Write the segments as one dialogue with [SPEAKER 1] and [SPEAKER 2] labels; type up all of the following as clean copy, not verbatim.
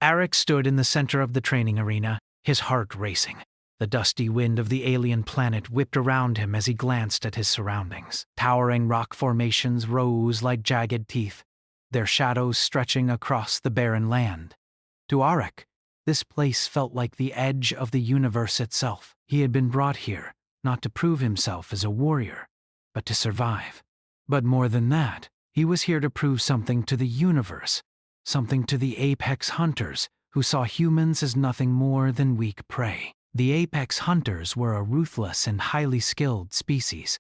[SPEAKER 1] Eric stood in the center of the training arena, his heart racing. The dusty wind of the alien planet whipped around him as he glanced at his surroundings. Towering rock formations rose like jagged teeth, their shadows stretching across the barren land. To Eric, this place felt like the edge of the universe itself. He had been brought here, not to prove himself as a warrior, but to survive. But more than that, he was here to prove something to the universe, something to the apex hunters, who saw humans as nothing more than weak prey. The apex hunters were a ruthless and highly skilled species.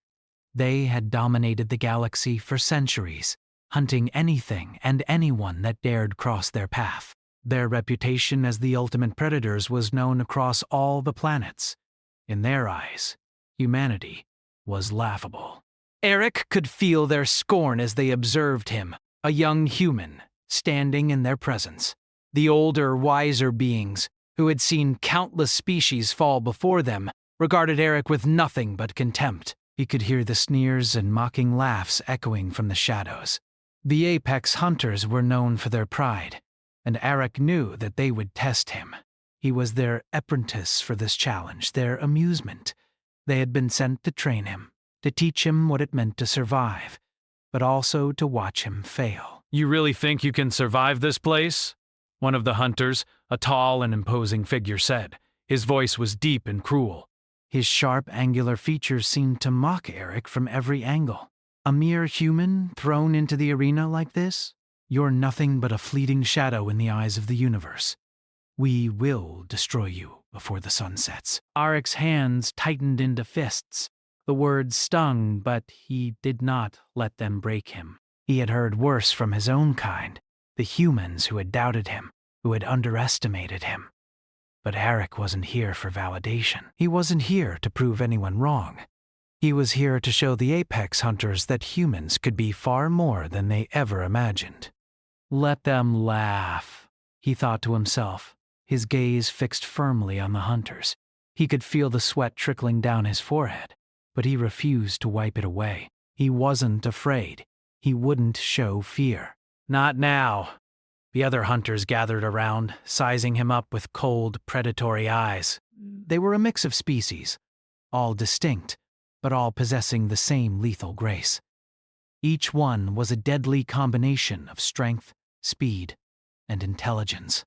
[SPEAKER 1] They had dominated the galaxy for centuries, hunting anything and anyone that dared cross their path. Their reputation as the ultimate predators was known across all the planets. In their eyes, humanity was laughable. Eric could feel their scorn as they observed him, a young human, standing in their presence. The older, wiser beings, who had seen countless species fall before them, regarded Eric with nothing but contempt. He could hear the sneers and mocking laughs echoing from the shadows. The apex hunters were known for their pride, and Eric knew that they would test him. He was their apprentice for this challenge, their amusement. They had been sent to train him, to teach him what it meant to survive, but also to watch him fail.
[SPEAKER 2] "You really think you can survive this place?" one of the hunters, a tall and imposing figure, said. His voice was deep and cruel.
[SPEAKER 1] His sharp, angular features seemed to mock Eric from every angle. A mere human thrown into the arena like this? You're nothing but a fleeting shadow in the eyes of the universe. We will destroy you before the sun sets. Eric's hands tightened into fists. The words stung, but he did not let them break him. He had heard worse from his own kind, the humans who had doubted him, who had underestimated him. But Eric wasn't here for validation. He wasn't here to prove anyone wrong. He was here to show the apex hunters that humans could be far more than they ever imagined. Let them laugh, he thought to himself, his gaze fixed firmly on the hunters. He could feel the sweat trickling down his forehead, but he refused to wipe it away. He wasn't afraid. He wouldn't show fear. Not now. The other hunters gathered around, sizing him up with cold, predatory eyes. They were a mix of species, all distinct, but all possessing the same lethal grace. Each one was a deadly combination of strength, speed, and intelligence.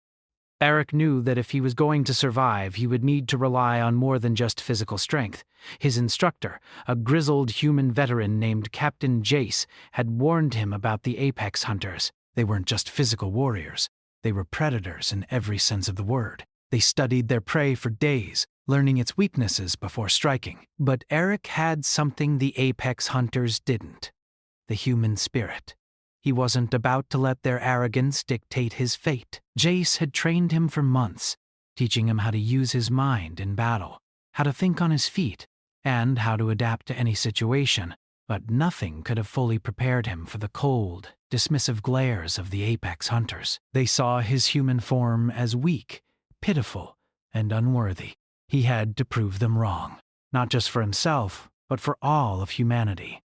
[SPEAKER 1] Eric knew that if he was going to survive, he would need to rely on more than just physical strength. His instructor, a grizzled human veteran named Captain Jace, had warned him about the apex hunters. They weren't just physical warriors. They were predators in every sense of the word. They studied their prey for days, learning its weaknesses before striking. But Eric had something the apex hunters didn't: the human spirit. He wasn't about to let their arrogance dictate his fate. Jace had trained him for months, teaching him how to use his mind in battle, how to think on his feet, and how to adapt to any situation. But nothing could have fully prepared him for the cold, dismissive glares of the apex hunters. They saw his human form as weak, pitiful, and unworthy. He had to prove them wrong, not just for himself, but for all of humanity.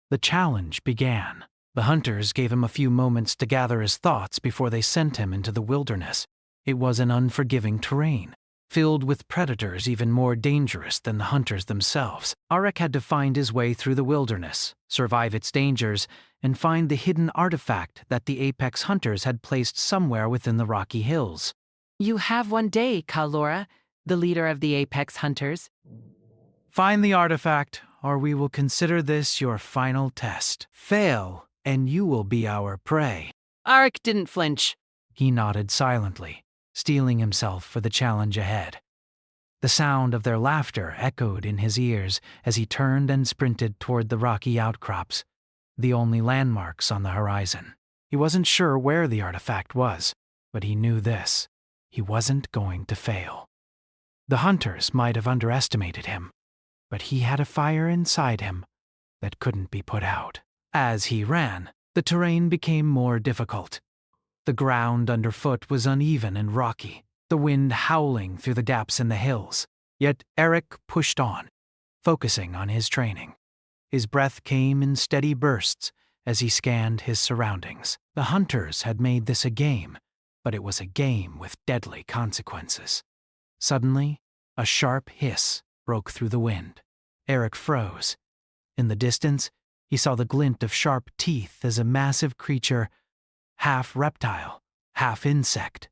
[SPEAKER 1] The challenge began. The hunters gave him a few moments to gather his thoughts before they sent him into the wilderness. It was an unforgiving terrain, filled with predators even more dangerous than the hunters themselves. Eric had to find his way through the wilderness, survive its dangers, and find the hidden artifact that the apex hunters had placed somewhere within the rocky hills.
[SPEAKER 3] "You have one day, Kalora, the leader of the apex hunters."
[SPEAKER 1] Find the artifact, or we will consider this your final test. Fail, and you will be our prey.
[SPEAKER 3] Eric didn't flinch.
[SPEAKER 1] He nodded silently, steeling himself for the challenge ahead. The sound of their laughter echoed in his ears as he turned and sprinted toward the rocky outcrops, the only landmarks on the horizon. He wasn't sure where the artifact was, but he knew this: he wasn't going to fail. The hunters might have underestimated him, but he had a fire inside him that couldn't be put out. As he ran, the terrain became more difficult. The ground underfoot was uneven and rocky, the wind howling through the gaps in the hills. Yet Eric pushed on, focusing on his training. His breath came in steady bursts as he scanned his surroundings. The hunters had made this a game, but it was a game with deadly consequences. Suddenly, a sharp hiss broke through the wind. Eric froze. In the distance, he saw the glint of sharp teeth as a massive creature, half reptile, half insect,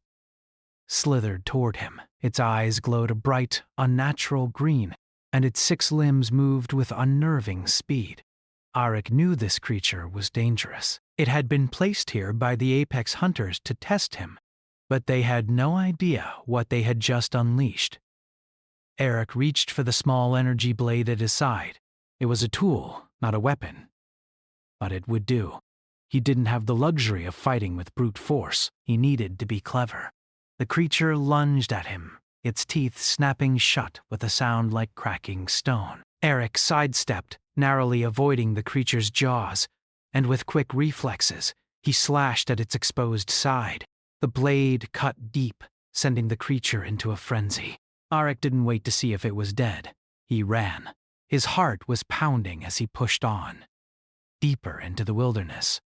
[SPEAKER 1] slithered toward him. Its eyes glowed a bright, unnatural green, and its 6 limbs moved with unnerving speed. Eric knew this creature was dangerous. It had been placed here by the apex hunters to test him, but they had no idea what they had just unleashed. Eric reached for the small energy blade at his side. It was a tool, not a weapon. But it would do. He didn't have the luxury of fighting with brute force. He needed to be clever. The creature lunged at him, its teeth snapping shut with a sound like cracking stone. Eric sidestepped, narrowly avoiding the creature's jaws, and with quick reflexes, he slashed at its exposed side. The blade cut deep, sending the creature into a frenzy. Eric didn't wait to see if it was dead. He ran. His heart was pounding as he pushed on, deeper into the wilderness.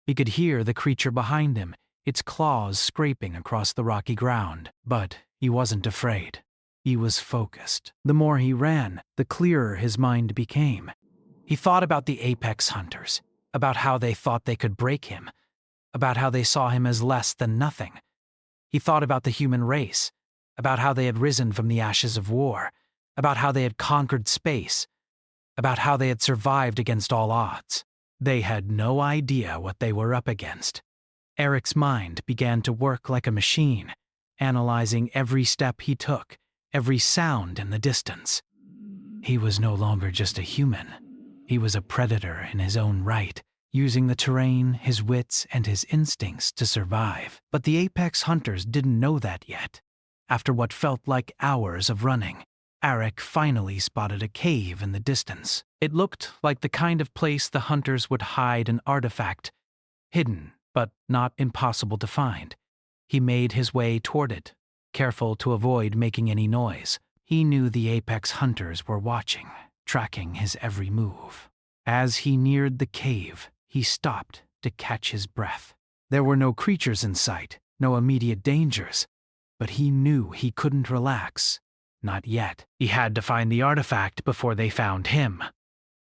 [SPEAKER 1] He could hear the creature behind him, its claws scraping across the rocky ground. But he wasn't afraid. He was focused. The more he ran, the clearer his mind became. He thought about the apex hunters, about how they thought they could break him, about how they saw him as less than nothing. He thought about the human race, about how they had risen from the ashes of war, about how they had conquered space, about how they had survived against all odds. They had no idea what they were up against. Eric's mind began to work like a machine, analyzing every step he took, every sound in the distance. He was no longer just a human. He was a predator in his own right, using the terrain, his wits, and his instincts to survive. But the apex hunters didn't know that yet. After what felt like hours of running, Eric finally spotted a cave in the distance. It looked like the kind of place the hunters would hide an artifact, hidden but not impossible to find. He made his way toward it, careful to avoid making any noise. He knew the apex hunters were watching, tracking his every move. As he neared the cave, he stopped to catch his breath. There were no creatures in sight, no immediate dangers, but he knew he couldn't relax. Not yet. He had to find the artifact before they found him.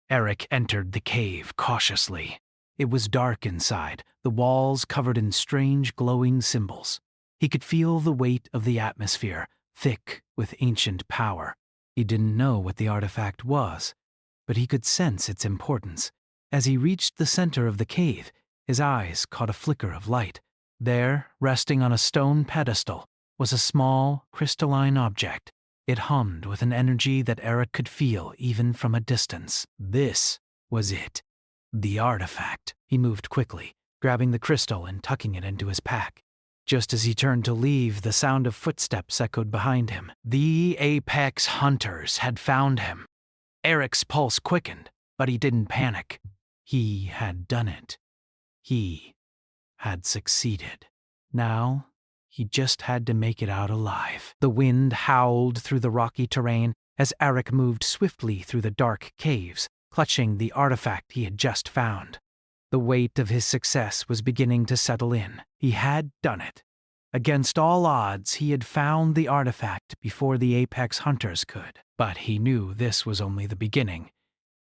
[SPEAKER 1] Eric entered the cave cautiously. It was dark inside, the walls covered in strange glowing symbols. He could feel the weight of the atmosphere, thick with ancient power. He didn't know what the artifact was, but he could sense its importance. As he reached the center of the cave, his eyes caught a flicker of light. There, resting on a stone pedestal, was a small, crystalline object. It hummed with an energy that Eric could feel even from a distance. This was it. The artifact. He moved quickly, grabbing the crystal and tucking it into his pack. Just as he turned to leave, the sound of footsteps echoed behind him. The apex hunters had found him. Eric's pulse quickened, but he didn't panic. He had done it. He had succeeded. Now, he just had to make it out alive. The wind howled through the rocky terrain as Eric moved swiftly through the dark caves, clutching the artifact he had just found. The weight of his success was beginning to settle in. He had done it. Against all odds, he had found the artifact before the apex hunters could. But he knew this was only the beginning.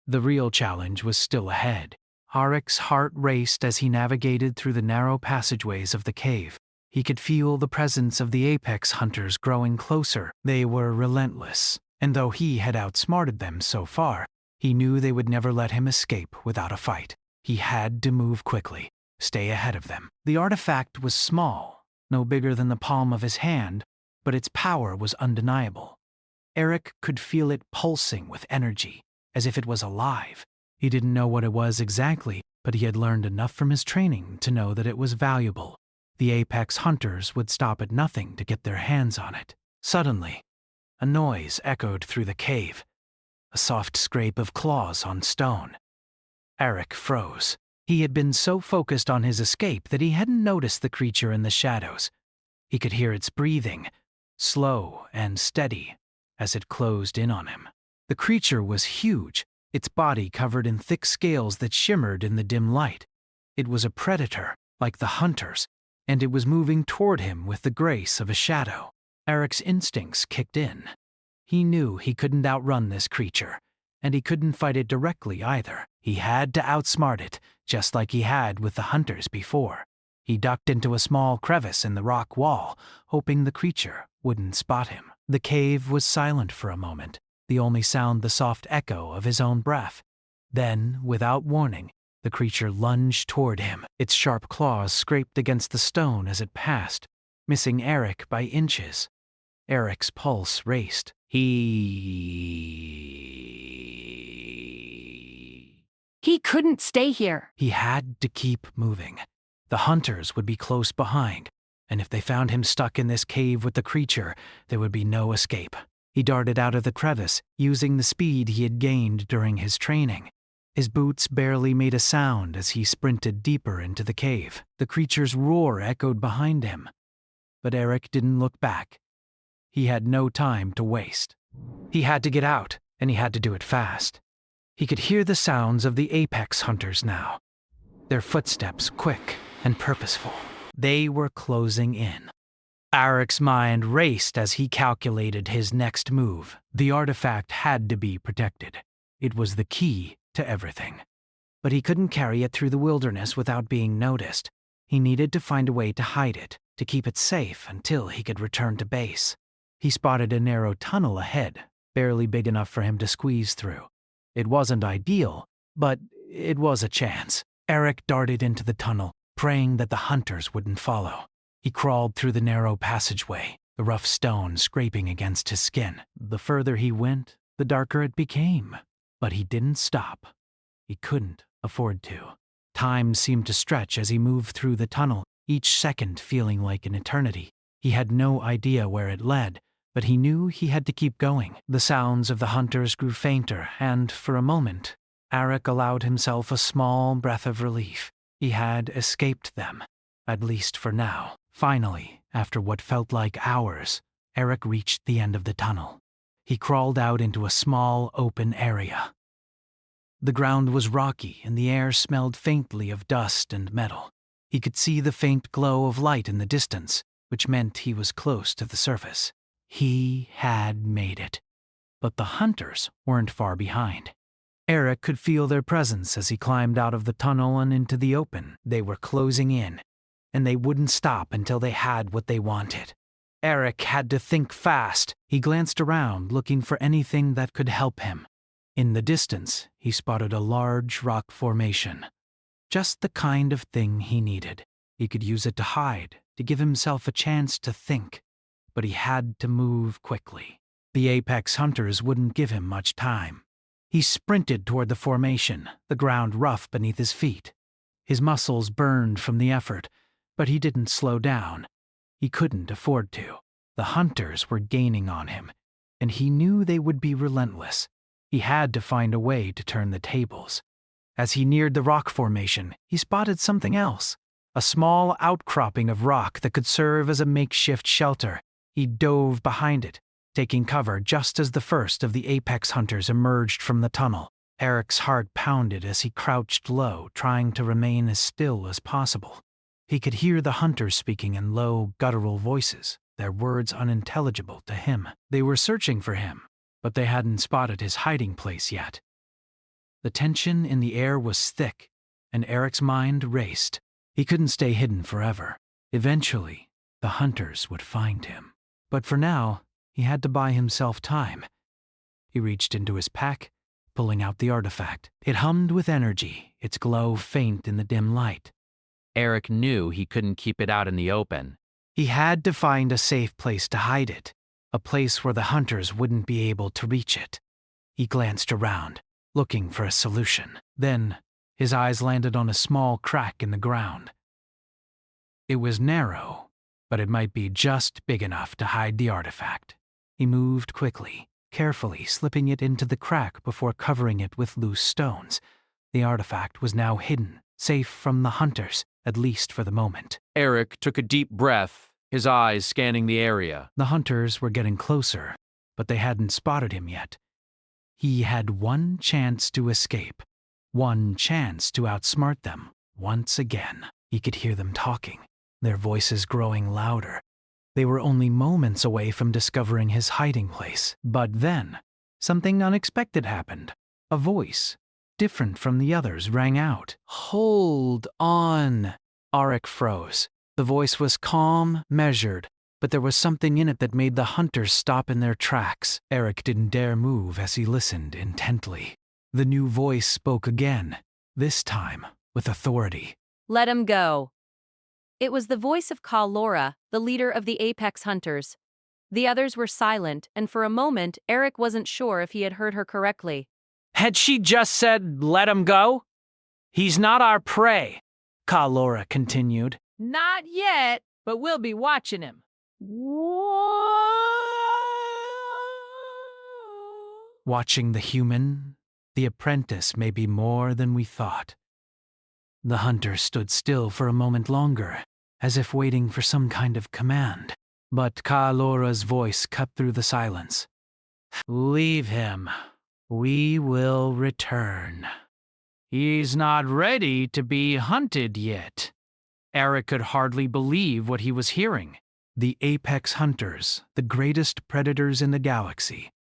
[SPEAKER 1] The real challenge was still ahead. Eric's heart raced as he navigated through the narrow passageways of the cave. He could feel the presence of the apex hunters growing closer. They were relentless, and though he had outsmarted them so far, he knew they would never let him escape without a fight. He had to move quickly, stay ahead of them. The artifact was small, no bigger than the palm of his hand, but its power was undeniable. Eric could feel it pulsing with energy, as if it was alive. He didn't know what it was exactly, but he had learned enough from his training to know that it was valuable. The apex hunters would stop at nothing to get their hands on it. Suddenly, a noise echoed through the cave, a soft scrape of claws on stone. Eric froze. He had been so focused on his escape that he hadn't noticed the creature in the shadows. He could hear its breathing, slow and steady, as it closed in on him. The creature was huge, its body covered in thick scales that shimmered in the dim light. It was a predator, like the hunters, and it was moving toward him with the grace of a shadow. Eric's instincts kicked in. He knew he couldn't outrun this creature, and he couldn't fight it directly either. He had to outsmart it, just like he had with the hunters before. He ducked into a small crevice in the rock wall, hoping the creature wouldn't spot him. The cave was silent for a moment, the only sound the soft echo of his own breath. Then, without warning, the creature lunged toward him. Its sharp claws scraped against the stone as it passed, missing Eric by inches. Eric's pulse raced.
[SPEAKER 3] He couldn't stay here.
[SPEAKER 1] He had to keep moving. The hunters would be close behind, and if they found him stuck in this cave with the creature, there would be no escape. He darted out of the crevice, using the speed he had gained during his training. His boots barely made a sound as he sprinted deeper into the cave. The creature's roar echoed behind him. But Eric didn't look back. He had no time to waste. He had to get out, and he had to do it fast. He could hear the sounds of the apex hunters now, their footsteps quick and purposeful. They were closing in. Eric's mind raced as he calculated his next move. The artifact had to be protected. It was the key to everything. But he couldn't carry it through the wilderness without being noticed. He needed to find a way to hide it, to keep it safe until he could return to base. He spotted a narrow tunnel ahead, barely big enough for him to squeeze through. It wasn't ideal, but it was a chance. Eric darted into the tunnel, praying that the hunters wouldn't follow. He crawled through the narrow passageway, the rough stone scraping against his skin. The further he went, the darker it became. But he didn't stop. He couldn't afford to. Time seemed to stretch as he moved through the tunnel, each second feeling like an eternity. He had no idea where it led, but he knew he had to keep going. The sounds of the hunters grew fainter, and for a moment, Eric allowed himself a small breath of relief. He had escaped them, at least for now. Finally, after what felt like hours, Eric reached the end of the tunnel. He crawled out into a small, open area. The ground was rocky, and the air smelled faintly of dust and metal. He could see the faint glow of light in the distance, which meant he was close to the surface. He had made it. But the hunters weren't far behind. Eric could feel their presence as he climbed out of the tunnel and into the open. They were closing in, and they wouldn't stop until they had what they wanted. Eric had to think fast. He glanced around, looking for anything that could help him. In the distance, he spotted a large rock formation. Just the kind of thing he needed. He could use it to hide, to give himself a chance to think. But he had to move quickly. The apex hunters wouldn't give him much time. He sprinted toward the formation, the ground rough beneath his feet. His muscles burned from the effort, but he didn't slow down. He couldn't afford to. The hunters were gaining on him, and he knew they would be relentless. He had to find a way to turn the tables. As he neared the rock formation, he spotted something else, a small outcropping of rock that could serve as a makeshift shelter. He dove behind it, taking cover just as the first of the apex hunters emerged from the tunnel. Eric's heart pounded as he crouched low, trying to remain as still as possible. He could hear the hunters speaking in low, guttural voices, their words unintelligible to him. They were searching for him, but they hadn't spotted his hiding place yet. The tension in the air was thick, and Eric's mind raced. He couldn't stay hidden forever. Eventually, the hunters would find him. But for now, he had to buy himself time. He reached into his pack, pulling out the artifact. It hummed with energy, its glow faint in the dim light.
[SPEAKER 3] Eric knew he couldn't keep it out in the open.
[SPEAKER 1] He had to find a safe place to hide it, a place where the hunters wouldn't be able to reach it. He glanced around, looking for a solution. Then, his eyes landed on a small crack in the ground. It was narrow, but it might be just big enough to hide the artifact. He moved quickly, carefully slipping it into the crack before covering it with loose stones. The artifact was now hidden, safe from the hunters, at least for the moment.
[SPEAKER 2] Eric took a deep breath, his eyes scanning the area.
[SPEAKER 1] The hunters were getting closer, but they hadn't spotted him yet. He had one chance to escape, one chance to outsmart them once again. He could hear them talking. their voices growing louder. They were only moments away from discovering his hiding place. But then, something unexpected happened. A voice, different from the others, rang out. "Hold on!" Arik froze. The voice was calm, measured, but there was something in it that made the hunters stop in their tracks. Eric didn't dare move as he listened intently. The new voice spoke again, this time with authority.
[SPEAKER 4] "Let him go." It was the voice of Kalora, the leader of the apex hunters. The others were silent, and for a moment, Eric wasn't sure if he had heard her correctly.
[SPEAKER 2] Had she just said, "Let him go"? "He's not our prey," Kalora continued.
[SPEAKER 3] Not yet, but we'll be watching him.
[SPEAKER 1] Watching the human, the apprentice, may be more than we thought. The hunter stood still for a moment longer, as if waiting for some kind of command. But Kalora's voice cut through the silence. "Leave him. We will return. He's not ready to be hunted yet."
[SPEAKER 2] Eric could hardly believe what he was hearing.
[SPEAKER 1] The apex hunters, the greatest predators in the galaxy,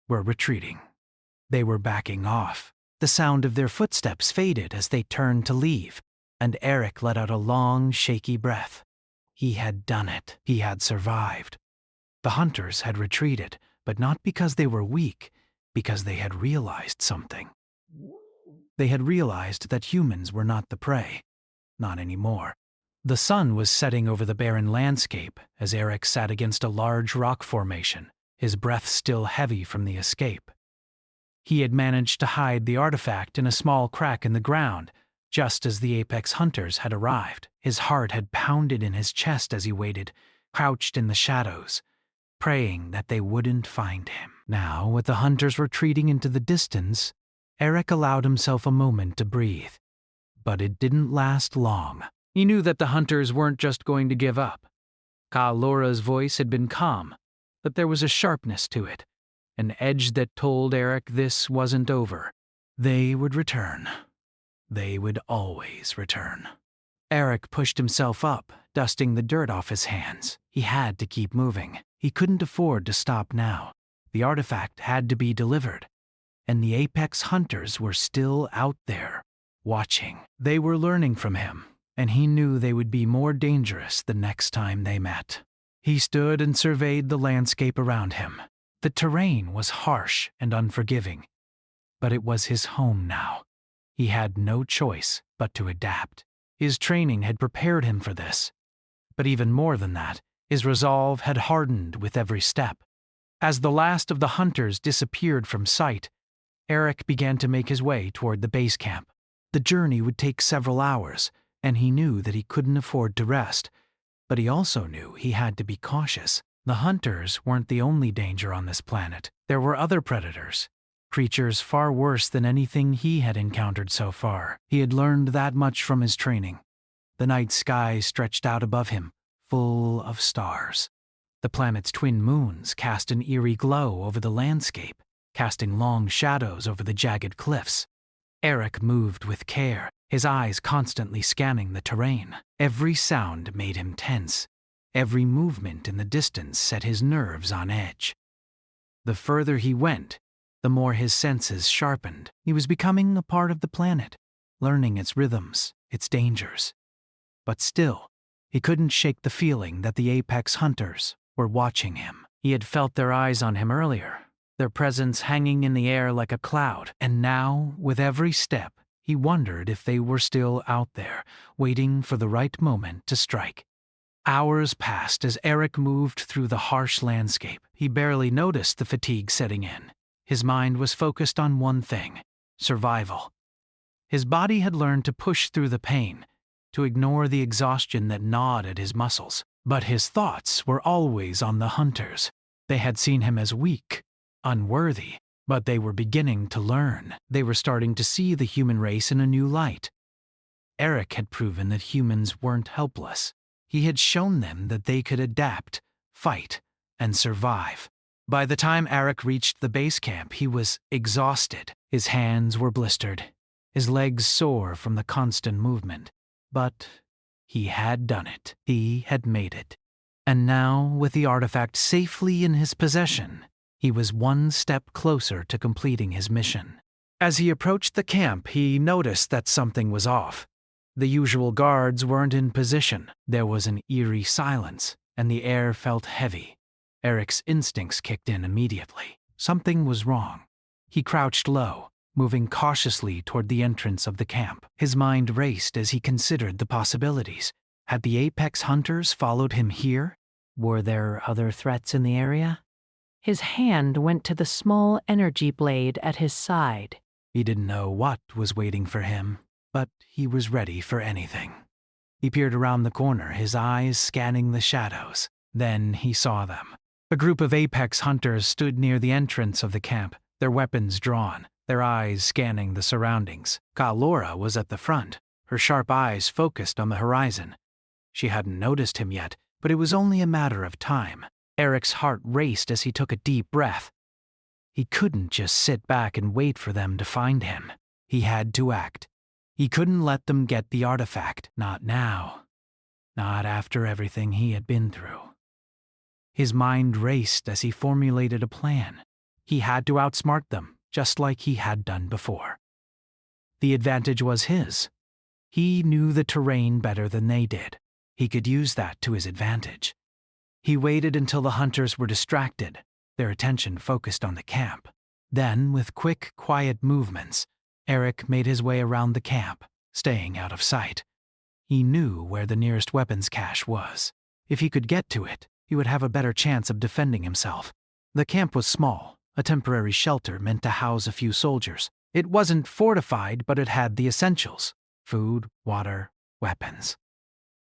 [SPEAKER 1] were retreating. They were backing off. The sound of their footsteps faded as they turned to leave, and Eric let out a long, shaky breath. He had done it. He had survived. The hunters had retreated, but not because they were weak, because they had realized something. They had realized that humans were not the prey. Not anymore. The sun was setting over the barren landscape as Eric sat against a large rock formation, his breath still heavy from the escape. He had managed to hide the artifact in a small crack in the ground, just as the apex hunters had arrived. His heart had pounded in his chest as he waited, crouched in the shadows, praying that they wouldn't find him. Now, with the hunters retreating into the distance, Eric allowed himself a moment to breathe. But it didn't last long.
[SPEAKER 2] He knew that the hunters weren't just going to give up. Kalora's voice had been calm, but there was a sharpness to it, an edge that told Eric this wasn't over.
[SPEAKER 1] They would return. They would always return. Eric pushed himself up, dusting the dirt off his hands. He had to keep moving. He couldn't afford to stop now. The artifact had to be delivered, and the apex hunters were still out there, watching. They were learning from him, and he knew they would be more dangerous the next time they met. He stood and surveyed the landscape around him. The terrain was harsh and unforgiving, but it was his home now. He had no choice but to adapt. His training had prepared him for this, but even more than that, his resolve had hardened with every step. As the last of the hunters disappeared from sight, Eric began to make his way toward the base camp. The journey would take several hours, and he knew that he couldn't afford to rest, but he also knew he had to be cautious. The hunters weren't the only danger on this planet. There were other predators, creatures far worse than anything he had encountered so far. He had learned that much from his training. The night sky stretched out above him, full of stars. The planet's twin moons cast an eerie glow over the landscape, casting long shadows over the jagged cliffs. Eric moved with care, his eyes constantly scanning the terrain. Every sound made him tense. Every movement in the distance set his nerves on edge. The further he went, the more his senses sharpened. He was becoming a part of the planet, learning its rhythms, its dangers. But still, he couldn't shake the feeling that the apex hunters were watching him. He had felt their eyes on him earlier, their presence hanging in the air like a cloud, and now, with every step, he wondered if they were still out there, waiting for the right moment to strike. Hours passed as Eric moved through the harsh landscape. He barely noticed the fatigue setting in. His mind was focused on one thing: survival. His body had learned to push through the pain, to ignore the exhaustion that gnawed at his muscles. But his thoughts were always on the hunters. They had seen him as weak, unworthy, but they were beginning to learn. They were starting to see the human race in a new light. Eric had proven that humans weren't helpless. He had shown them that they could adapt, fight, and survive. By the time Eric reached the base camp, he was exhausted. His hands were blistered, his legs sore from the constant movement. But He had done it. He had made it. And now, with the artifact safely in his possession, he was one step closer to completing his mission. As he approached the camp, he noticed that something was off. The usual guards weren't in position. There was an eerie silence, and the air felt heavy. Eric's instincts kicked in immediately. Something was wrong. He crouched low, moving cautiously toward the entrance of the camp. His mind raced as he considered the possibilities. Had the apex hunters followed him here? Were there other threats in the area?
[SPEAKER 3] His hand went to the small energy blade at his side.
[SPEAKER 1] He didn't know what was waiting for him, but he was ready for anything. He peered around the corner, his eyes scanning the shadows. Then he saw them. A group of apex hunters stood near the entrance of the camp, their weapons drawn, their eyes scanning the surroundings. Kalora was at the front, her sharp eyes focused on the horizon. She hadn't noticed him yet, but it was only a matter of time. Eric's heart raced as he took a deep breath. He couldn't just sit back and wait for them to find him. He had to act. He couldn't let them get the artifact. Not now. Not after everything he had been through. His mind raced as he formulated a plan. He had to outsmart them, just like he had done before. The advantage was his. He knew the terrain better than they did. He could use that to his advantage. He waited until the hunters were distracted, their attention focused on the camp. Then, with quick, quiet movements, Eric made his way around the camp, staying out of sight. He knew where the nearest weapons cache was. If he could get to it, he would have a better chance of defending himself. The camp was small, a temporary shelter meant to house a few soldiers. It wasn't fortified, but it had the essentials: food, water, weapons.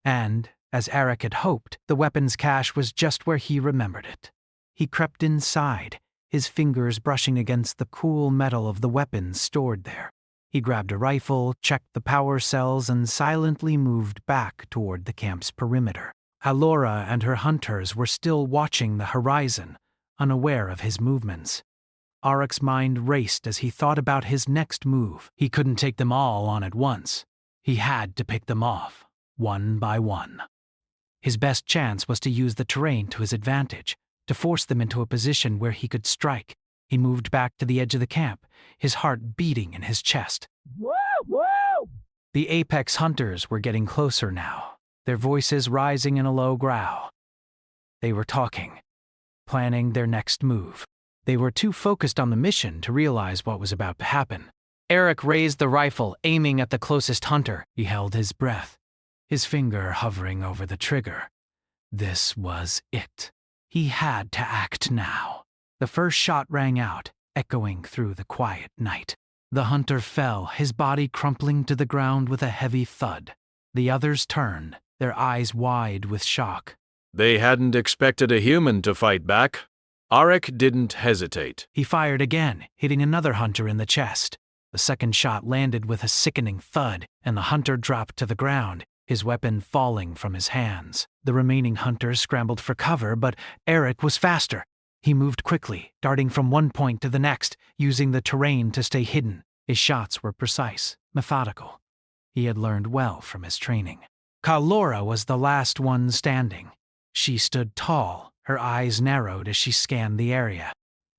[SPEAKER 1] And, as Eric had hoped, the weapons cache was just where he remembered it. He crept inside, his fingers brushing against the cool metal of the weapons stored there. He grabbed a rifle, checked the power cells, and silently moved back toward the camp's perimeter. Alora and her hunters were still watching the horizon, unaware of his movements. Arik's mind raced as he thought about his next move. He couldn't take them all on at once. He had to pick them off, one by one. His best chance was to use the terrain to his advantage, to force them into a position where he could strike. He moved back to the edge of the camp, his heart beating in his chest.
[SPEAKER 3] Woo! Woo!
[SPEAKER 1] The apex hunters were getting closer now, their voices rising in a low growl. They were talking, planning their next move. They were too focused on the mission to realize what was about to happen. Eric raised the rifle, aiming at the closest hunter. He held his breath, his finger hovering over the trigger. This was it. He had to act now. The first shot rang out, echoing through the quiet night. The hunter fell, his body crumpling to the ground with a heavy thud. The others turned, their eyes wide with shock.
[SPEAKER 5] They hadn't expected a human to fight back. Arik didn't hesitate.
[SPEAKER 1] He fired again, hitting another hunter in the chest. The second shot landed with a sickening thud, and the hunter dropped to the ground, his weapon falling from his hands. The remaining hunters scrambled for cover, but Eric was faster. He moved quickly, darting from one point to the next, using the terrain to stay hidden. His shots were precise, methodical. He had learned well from his training. Kalora was the last one standing. She stood tall, her eyes narrowed as she scanned the area.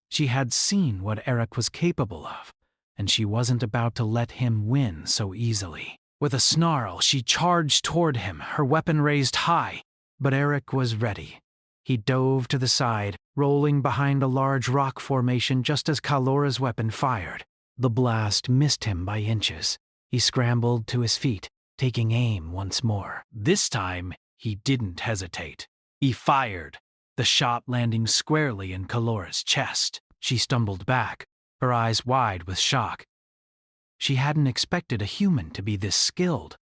[SPEAKER 1] She had seen what Eric was capable of, and she wasn't about to let him win so easily. With a snarl, she charged toward him, her weapon raised high. But Eric was ready. He dove to the side, rolling behind a large rock formation just as Kalora's weapon fired. The blast missed him by inches. He scrambled to his feet, taking aim once more. This time, he didn't hesitate. He fired, the shot landing squarely in Kalora's chest. She stumbled back, her eyes wide with shock. She hadn't expected a human to be this skilled,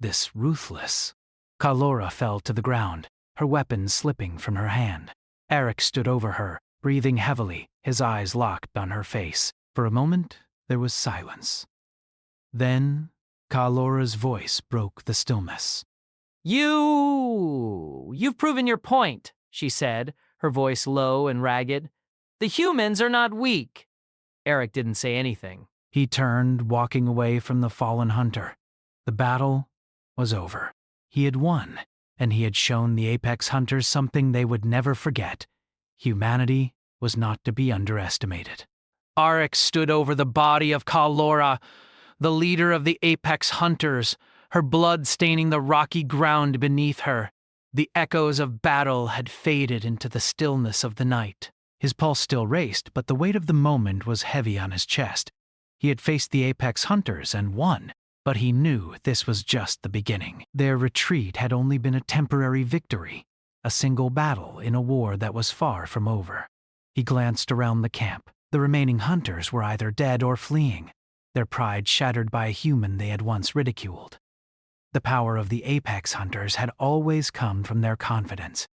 [SPEAKER 1] this ruthless. Kalora fell to the ground, her weapon slipping from her hand. Eric stood over her, breathing heavily, his eyes locked on her face. For a moment, there was silence. Then, Kalora's voice broke the stillness.
[SPEAKER 3] You've proven your point, she said, her voice low and ragged. The humans are not weak. Eric didn't say anything.
[SPEAKER 1] He turned, walking away from the fallen hunter. The battle was over. He had won, and he had shown the apex hunters something they would never forget. Humanity was not to be underestimated.
[SPEAKER 2] Arik stood over the body of Kalora, the leader of the apex hunters, her blood staining the rocky ground beneath her. The echoes of battle had faded into the stillness of the night.
[SPEAKER 1] His pulse still raced, but the weight of the moment was heavy on his chest. He had faced the apex hunters and won, but he knew this was just the beginning. Their retreat had only been a temporary victory, a single battle in a war that was far from over. He glanced around the camp. The remaining hunters were either dead or fleeing, their pride shattered by a human they had once ridiculed. The power of the apex hunters had always come from their confidence,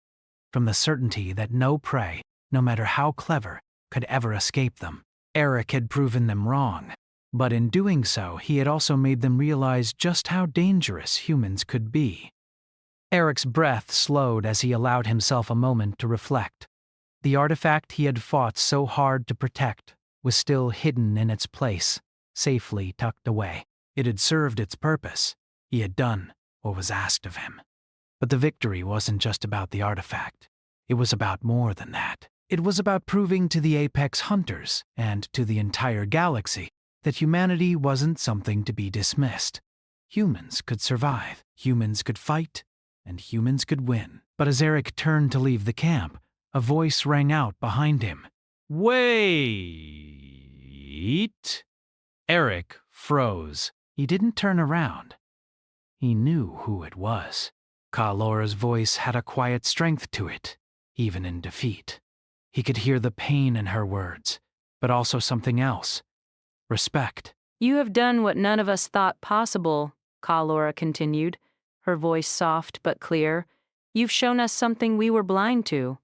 [SPEAKER 1] from the certainty that no prey, no matter how clever, could ever escape them. Eric had proven them wrong, but in doing so, he had also made them realize just how dangerous humans could be. Eric's breath slowed as he allowed himself a moment to reflect. The artifact he had fought so hard to protect was still hidden in its place, safely tucked away. It had served its purpose. He had done what was asked of him. But the victory wasn't just about the artifact. It was about more than that. It was about proving to the apex hunters and to the entire galaxy that humanity wasn't something to be dismissed. Humans could survive, humans could fight, and humans could win. But as Eric turned to leave the camp, a voice rang out behind him.
[SPEAKER 2] Wait!
[SPEAKER 1] Eric froze. He didn't turn around. He knew who it was. Kalora's voice had a quiet strength to it, even in defeat. He could hear the pain in her words, but also something else. Respect.
[SPEAKER 4] You have done what none of us thought possible, Kalora continued, her voice soft but clear. You've shown us something we were blind to.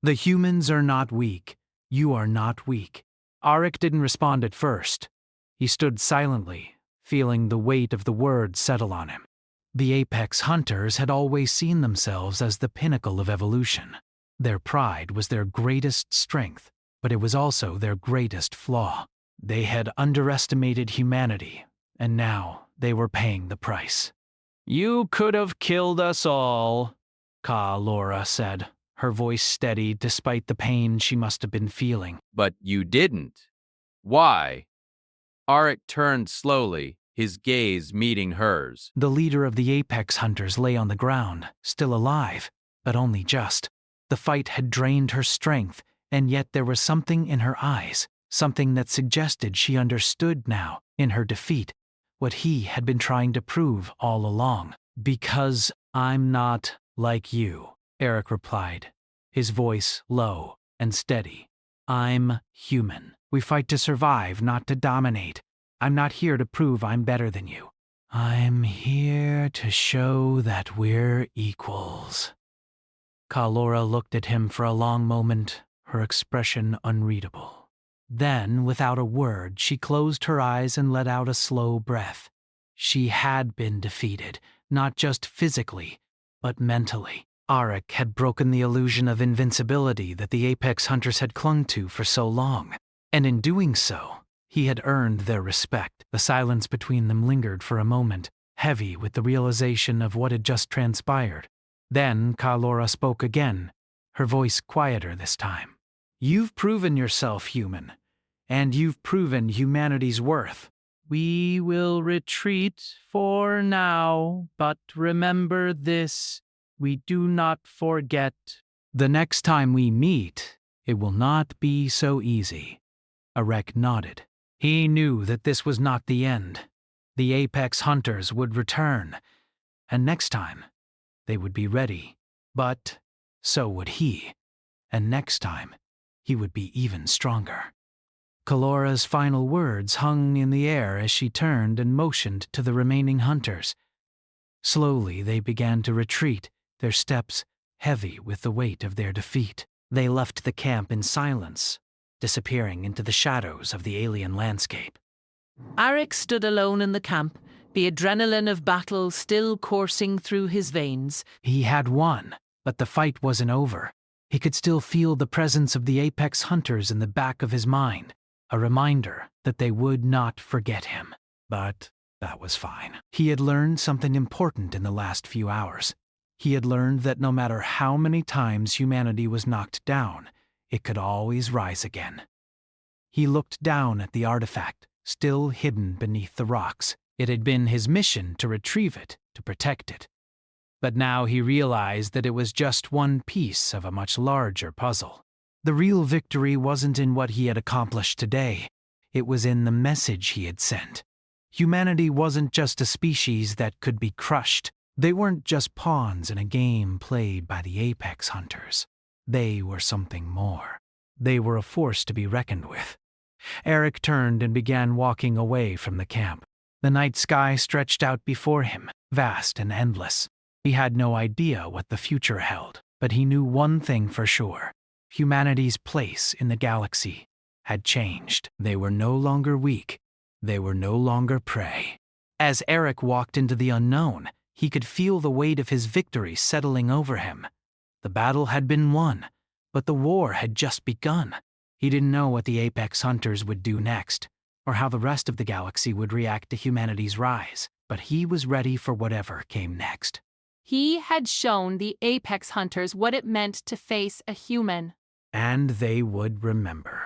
[SPEAKER 1] The humans are not weak. You are not weak. Arik didn't respond at first. He stood silently, feeling the weight of the words settle on him. The apex hunters had always seen themselves as the pinnacle of evolution. Their pride was their greatest strength, but it was also their greatest flaw. They had underestimated humanity, and now they were paying the price.
[SPEAKER 2] You could have killed us all, Kalora said, her voice steady despite the pain she must have been feeling.
[SPEAKER 6] But you didn't. Why? Arik turned slowly, his gaze meeting hers.
[SPEAKER 1] The leader of the apex hunters lay on the ground, still alive, but only just. The fight had drained her strength, and yet there was something in her eyes, something that suggested she understood now, in her defeat, what he had been trying to prove all along. Because I'm not like you, Eric replied, his voice low and steady. I'm human. We fight to survive, not to dominate. I'm not here to prove I'm better than you. I'm here to show that we're equals. Kalora looked at him for a long moment, her expression unreadable. Then, without a word, she closed her eyes and let out a slow breath. She had been defeated, not just physically, but mentally. Arik had broken the illusion of invincibility that the apex hunters had clung to for so long, and in doing so, he had earned their respect. The silence between them lingered for a moment, heavy with the realization of what had just transpired. Then Kalora spoke again, her voice quieter this time. You've proven yourself human, and you've proven humanity's worth. We will retreat for now, but remember this, we do not forget. The next time we meet, it will not be so easy. Arik nodded. He knew that this was not the end. The apex hunters would return, and next time, they would be ready. But so would he, and next time, he would be even stronger. Kalora's final words hung in the air as she turned and motioned to the remaining hunters. Slowly they began to retreat, their steps heavy with the weight of their defeat. They left the camp in silence, disappearing into the shadows of the alien landscape.
[SPEAKER 3] Arik stood alone in the camp, the adrenaline of battle still coursing through his veins.
[SPEAKER 1] He had won, but the fight wasn't over. He could still feel the presence of the apex hunters in the back of his mind, a reminder that they would not forget him. But That was fine. He had learned something important in the last few hours. He had learned that no matter how many times humanity was knocked down, it could always rise again. He looked down at the artifact, still hidden beneath the rocks. It had been his mission to retrieve it, to protect it. But now he realized that it was just one piece of a much larger puzzle. The real victory wasn't in what he had accomplished today. It was in the message he had sent. Humanity wasn't just a species that could be crushed. They weren't just pawns in a game played by the apex hunters. They were something more. They were a force to be reckoned with. Eric turned and began walking away from the camp. The night sky stretched out before him, vast and endless. He had no idea what the future held, but he knew one thing for sure. Humanity's place in the galaxy had changed. They were no longer weak. They were no longer prey. As Eric walked into the unknown, he could feel the weight of his victory settling over him. The battle had been won, but the war had just begun. He didn't know what the apex hunters would do next, or how the rest of the galaxy would react to humanity's rise, but he was ready for whatever came next.
[SPEAKER 7] He had shown the apex hunters what it meant to face a human.
[SPEAKER 1] And they would remember.